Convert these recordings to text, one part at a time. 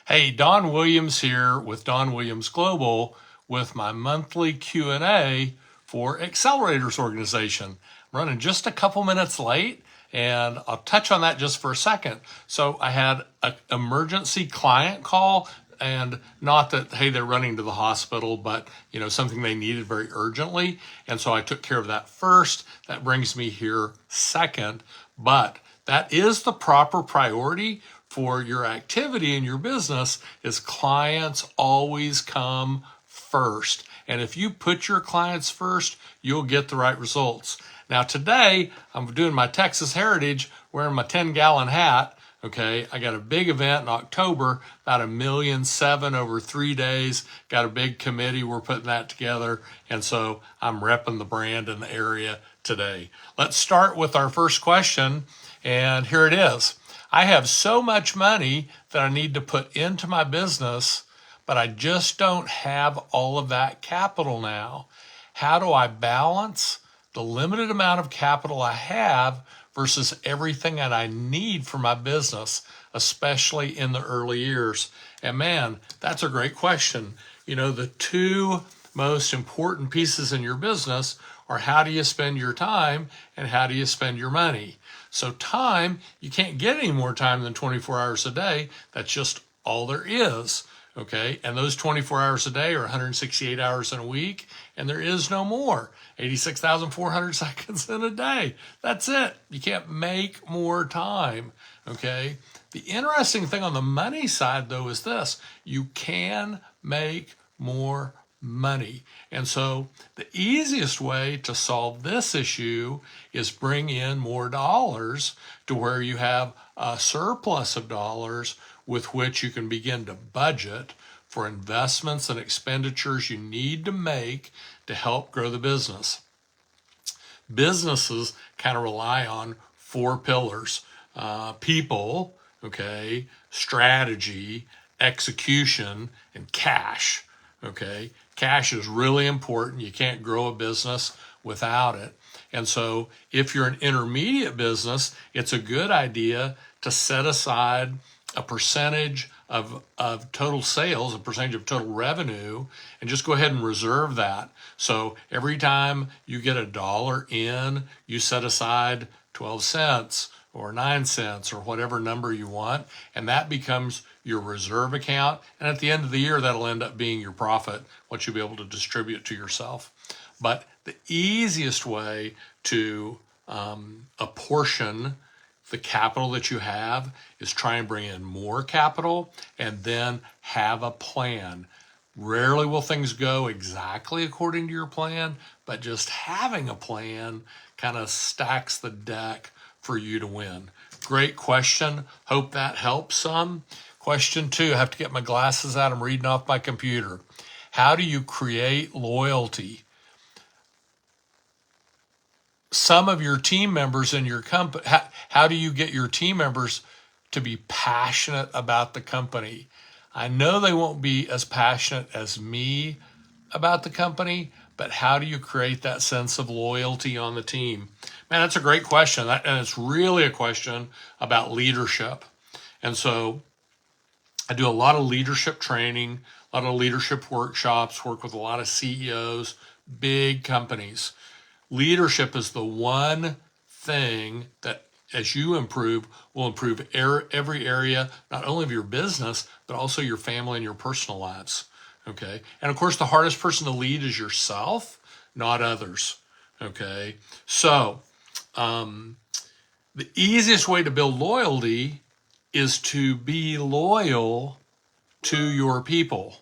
Hey, Don Williams here with Don Williams Global with my monthly Q&A for Accelerators Organization. I'm running just a couple minutes late, and I'll touch on that just for a second. So I had an emergency client call, and not that, hey, they're running to the hospital, but something they needed very urgently. And so I took care of that first. That brings me here second, but that is the proper priority for your activity in your business. Is clients always come first. And if you put your clients first, you'll get the right results. Now today, I'm doing my Texas Heritage, wearing my 10-gallon hat. Okay, I got a big event in October, about 1.7 million over 3 days. Got a big committee, we're putting that together. And so I'm repping the brand in the area today. Let's start with our first question. And here it is. I have so much money that I need to put into my business, but I just don't have all of that capital now. How do I balance the limited amount of capital I have versus everything that I need for my business, especially in the early years? And man, that's a great question. The two most important pieces in your business are how do you spend your time and how do you spend your money. So time, you can't get any more time than 24 hours a day. That's just all there is. Okay, and those 24 hours a day are 168 hours in a week, and there is no more. 86,400 seconds in a day. That's it. You can't make more time. Okay, the interesting thing on the money side, though, is this: you can make more money. And so the easiest way to solve this issue is bring in more dollars to where you have a surplus of dollars with which you can begin to budget for investments and expenditures you need to make to help grow the business. Businesses kind of rely on 4 pillars: people, okay, strategy, execution, and cash. Okay, cash is really important. You can't grow a business without it. And so if you're an intermediate business, it's a good idea to set aside a percentage of total sales, a percentage of total revenue, and just go ahead and reserve that. So every time you get $1 in, you set aside 12 cents or 9 cents or whatever number you want, and that becomes your reserve account. And at the end of the year, that'll end up being your profit, what you'll be able to distribute to yourself. But the easiest way to apportion the capital that you have is try and bring in more capital and then have a plan. Rarely will things go exactly according to your plan, but just having a plan kind of stacks the deck for you to win. Great question. Hope that helps some. Question 2, I have to get my glasses out. I'm reading off my computer. How do you create loyalty? Some of your team members in your company, how do you get your team members to be passionate about the company? I know they won't be as passionate as me about the company, but how do you create that sense of loyalty on the team? Man, that's a great question. And it's really a question about leadership. And so I do a lot of leadership training, a lot of leadership workshops, work with a lot of CEOs, big companies. Leadership is the one thing that, as you improve, will improve every area, not only of your business, but also your family and your personal lives. Okay. And of course, the hardest person to lead is yourself, not others. Okay. So, the easiest way to build loyalty is to be loyal to your people.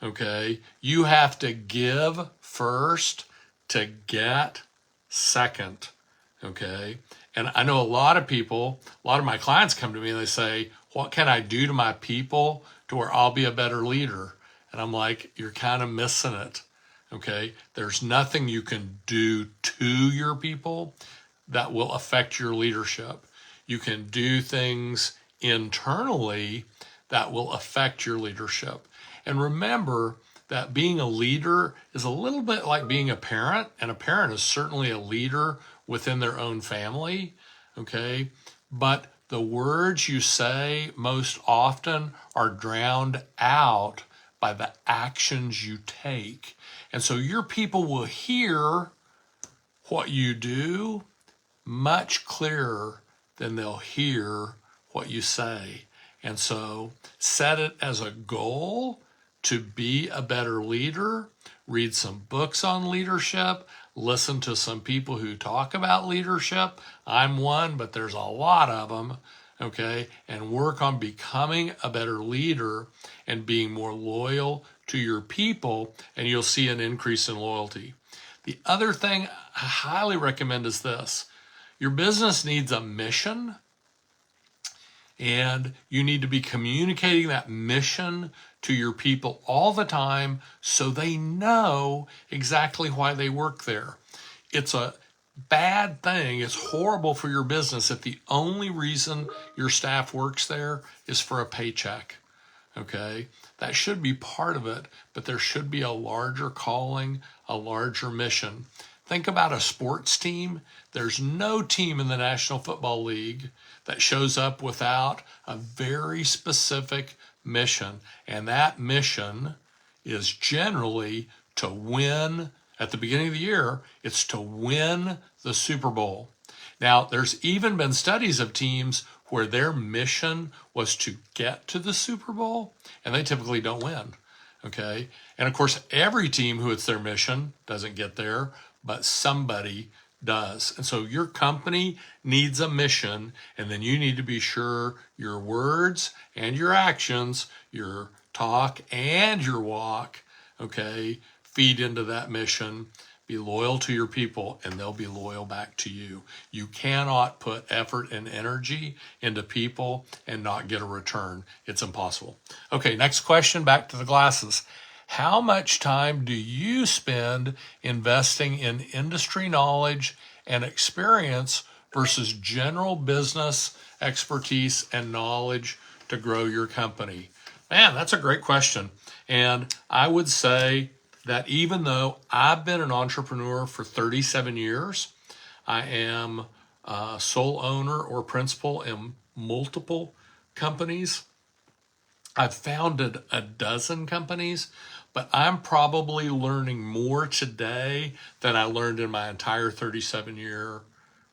Okay. You have to give first to get second. Okay. And I know a lot of my clients come to me and they say, what can I do to my people to where I'll be a better leader? And I'm like, you're kind of missing it. Okay. There's nothing you can do to your people that will affect your leadership. You can do things internally that will affect your leadership. And remember that being a leader is a little bit like being a parent, and a parent is certainly a leader within their own family, okay? But the words you say most often are drowned out by the actions you take. And so your people will hear what you do much clearer than they'll hear what you say. And so set it as a goal to be a better leader. Read some books on leadership. Listen to some people who talk about leadership. I'm one, but there's a lot of them. Okay, and work on becoming a better leader and being more loyal to your people, and you'll see an increase in loyalty. The other thing I highly recommend is this. Your business needs a mission, and you need to be communicating that mission to your people all the time so they know exactly why they work there. It's a bad thing. It's horrible for your business if the only reason your staff works there is for a paycheck. Okay, that should be part of it, but there should be a larger calling, a larger mission. Think about a sports team. There's no team in the National Football League that shows up without a very specific mission. And that mission is generally to win. At the beginning of the year, it's to win the Super Bowl. Now, there's even been studies of teams where their mission was to get to the Super Bowl, and they typically don't win. Okay? And of course, every team who it's their mission doesn't get there, but somebody does. And so your company needs a mission, and then you need to be sure your words and your actions, your talk and your walk, okay, feed into that mission. Be loyal to your people, and they'll be loyal back to you. You cannot put effort and energy into people and not get a return. It's impossible. Okay, next question, back to the glasses. How much time do you spend investing in industry knowledge and experience versus general business expertise and knowledge to grow your company? Man, that's a great question. And I would say that even though I've been an entrepreneur for 37 years, I am a sole owner or principal in multiple companies. I've founded a dozen companies, but I'm probably learning more today than I learned in my entire 37-year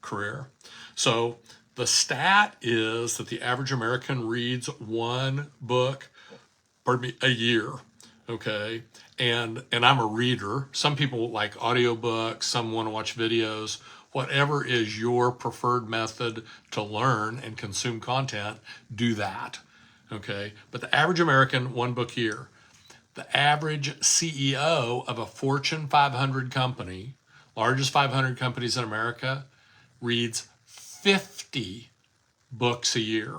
career. So the stat is that the average American reads one book, a year. Okay. And I'm a reader. Some people like audiobooks, some want to watch videos. Whatever is your preferred method to learn and consume content, do that. Okay. But the average American, one book a year. The average CEO of a Fortune 500 company, largest 500 companies in America, reads 50 books a year.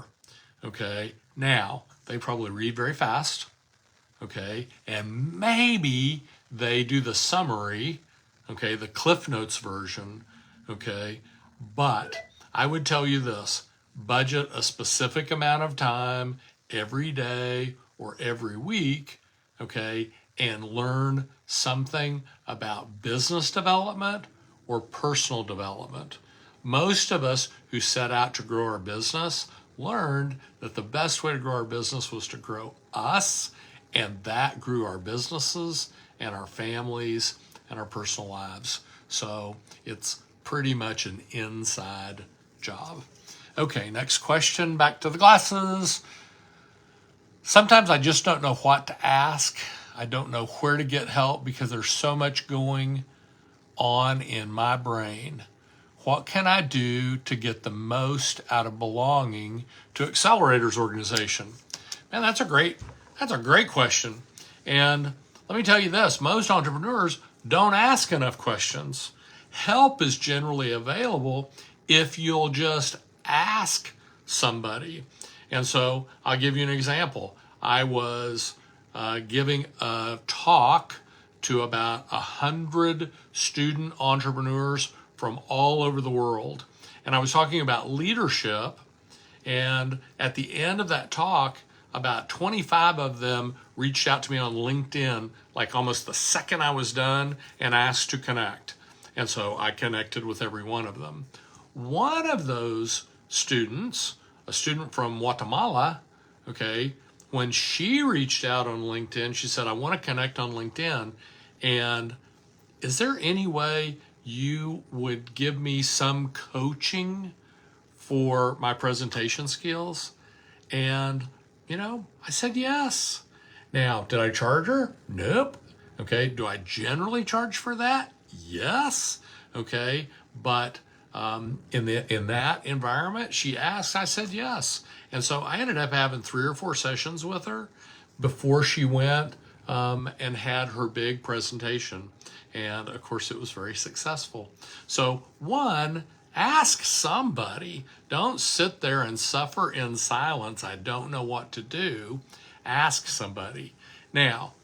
Okay. Now, they probably read very fast. Okay, and maybe they do the summary, okay, the Cliff Notes version, okay, but I would tell you this, budget a specific amount of time every day or every week, okay, and learn something about business development or personal development. Most of us who set out to grow our business learned that the best way to grow our business was to grow us, and that grew our businesses and our families and our personal lives. So it's pretty much an inside job. Okay, next question, back to the glasses. Sometimes I just don't know what to ask. I don't know where to get help because there's so much going on in my brain. What can I do to get the most out of belonging to Accelerators Organization? Man, that's a great question. And let me tell you this, most entrepreneurs don't ask enough questions. Help is generally available if you'll just ask somebody. And so I'll give you an example. I was giving a talk to about 100 student entrepreneurs from all over the world. And I was talking about leadership. And at the end of that talk, about 25 of them reached out to me on LinkedIn, like almost the second I was done, and asked to connect. And so I connected with every one of them. One of those students, a a student from Guatemala, okay, when she reached out on LinkedIn, she said, I want to connect on LinkedIn. And is there any way you would give me some coaching for my presentation skills? And, I said yes. Now, did I charge her? Nope. Okay. Do I generally charge for that? Yes. Okay. But in that environment, she asked, I said yes. And so I ended up having 3 or 4 sessions with her before she went and had her big presentation. And of course, it was very successful. So one, ask somebody. Don't sit there and suffer in silence. I don't know what to do. Ask somebody. Now,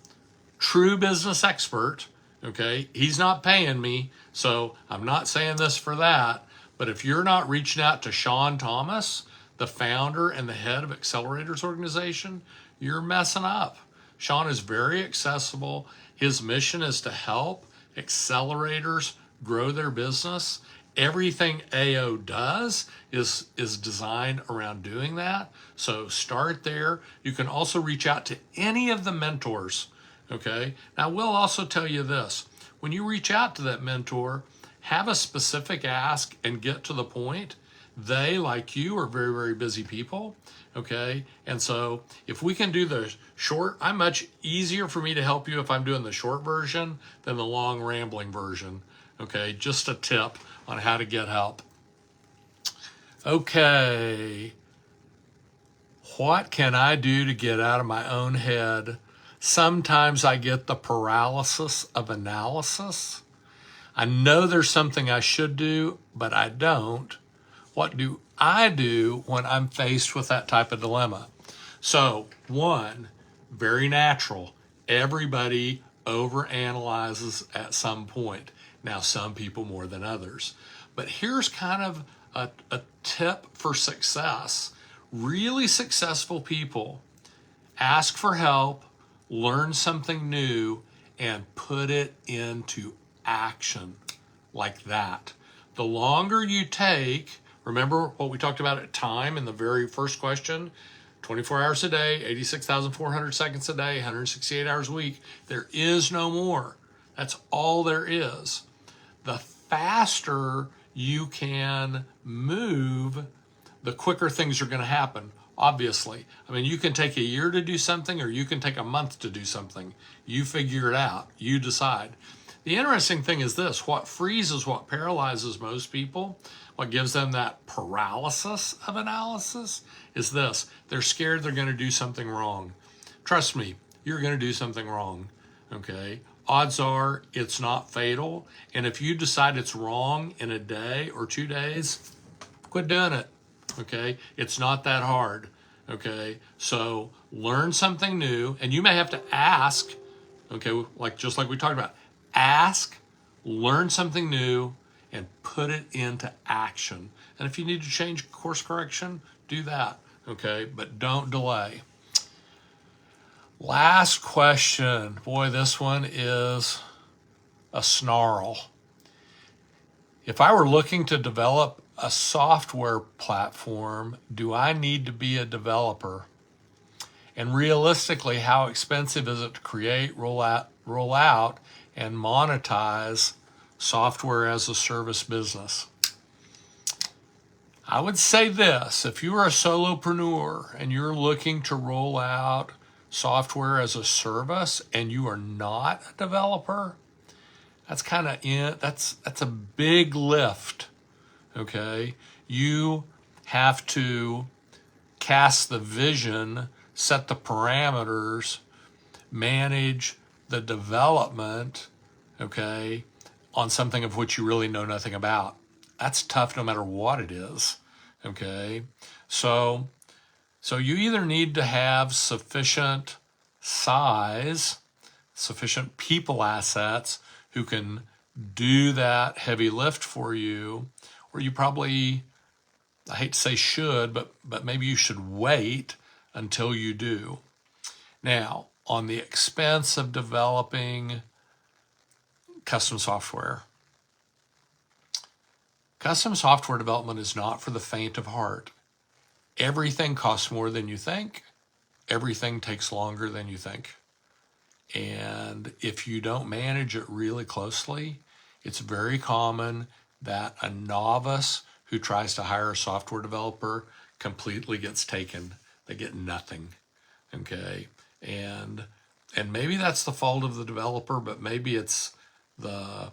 true business expert, okay, he's not paying me, so I'm not saying this for that. But if you're not reaching out to Sean Thomas, the founder and the head of Accelerators Organization, you're messing up. Sean is very accessible. His mission is to help accelerators grow their business. Everything AO does is designed around doing that. So start there. You can also reach out to any of the mentors. Okay. Now, we'll also tell you this. When you reach out to that mentor, have a specific ask and get to the point. They, like you, are very, very busy people. Okay. And so if we can do the short, I'm much easier for me to help you if I'm doing the short version than the long rambling version. Okay. Just a tip on how to get help. Okay. What can I do to get out of my own head? Sometimes I get the paralysis of analysis. I know there's something I should do, but I don't. What do I do when I'm faced with that type of dilemma? So, one, very natural. Everybody overanalyzes at some point. Now, some people more than others. But here's kind of a tip for success. Really successful people ask for help, learn something new, and put it into action like that. The longer you take, remember what we talked about at time in the very first question, 24 hours a day, 86,400 seconds a day, 168 hours a week. There is no more. That's all there is. The faster you can move, the quicker things are going to happen. Obviously, I mean, you can take a year to do something or you can take a month to do something. You figure it out. You decide. The interesting thing is this: what freezes, what paralyzes most people, what gives them that paralysis of analysis is this: they're scared they're going to do something wrong. Trust me, you're going to do something wrong. Okay. Odds are it's not fatal. And if you decide it's wrong in a day or 2 days, quit doing it. Okay. It's not that hard. Okay. So learn something new, and you may have to ask, okay, just like we talked about, ask, learn something new, and put it into action. And if you need to change course correction, do that. Okay. But don't delay. Last question. Boy, this one is a snarl. If I were looking to develop a software platform, do I need to be a developer? And realistically, how expensive is it to create, roll out, and monetize software as a service business? I would say this: if you are a solopreneur and you're looking to roll out software as a service and you are not a developer, that's that's a big lift. Okay. You have to cast the vision, set the parameters, manage the development, okay, on something of which you really know nothing about. That's tough no matter what it is. Okay. So you either need to have sufficient size, sufficient people assets who can do that heavy lift for you, or you probably, I hate to say should, but maybe you should wait until you do. Now, on the expense of developing custom software development is not for the faint of heart. Everything costs more than you think. Everything takes longer than you think. And if you don't manage it really closely, it's very common that a novice who tries to hire a software developer completely gets taken. They get nothing. Okay. And maybe that's the fault of the developer, but maybe it's the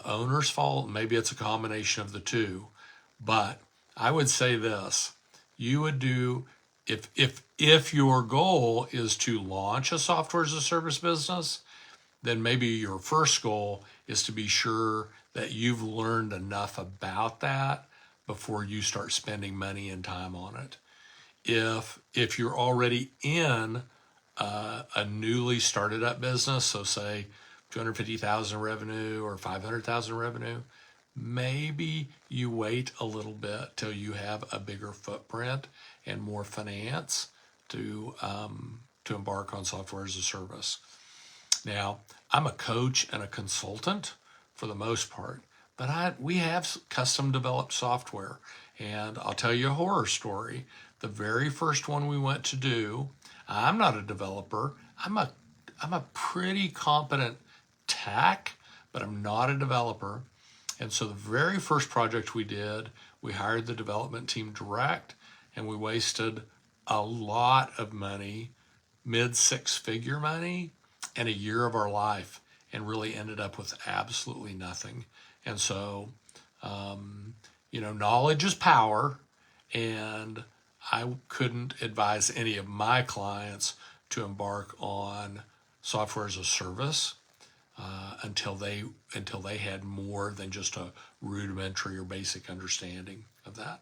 owner's fault. Maybe it's a combination of the two. But I would say this: you would do, if your goal is to launch a software as a service business, then maybe your first goal is to be sure that you've learned enough about that before you start spending money and time on it. If you're already in a newly started up business, so say 250,000 revenue or 500,000 revenue, maybe you wait a little bit till you have a bigger footprint and more finance to embark on software as a service. Now, I'm a coach and a consultant for the most part, but we have custom developed software, and I'll tell you a horror story. The very first one we went to do, I'm not a developer. I'm a pretty competent tech, but I'm not a developer. And so the very first project we did, we hired the development team direct, and we wasted a lot of money, mid six-figure money, and a year of our life, and really ended up with absolutely nothing. And so, knowledge is power, and I couldn't advise any of my clients to embark on software as a service until they had more than just a rudimentary or basic understanding of that.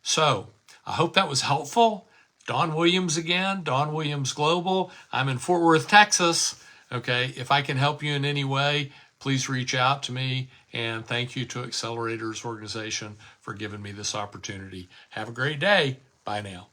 So I hope that was helpful. Don Williams again, Don Williams Global. I'm in Fort Worth, Texas. Okay, if I can help you in any way, please reach out to me. And thank you to Accelerators Organization for giving me this opportunity. Have a great day. Bye now.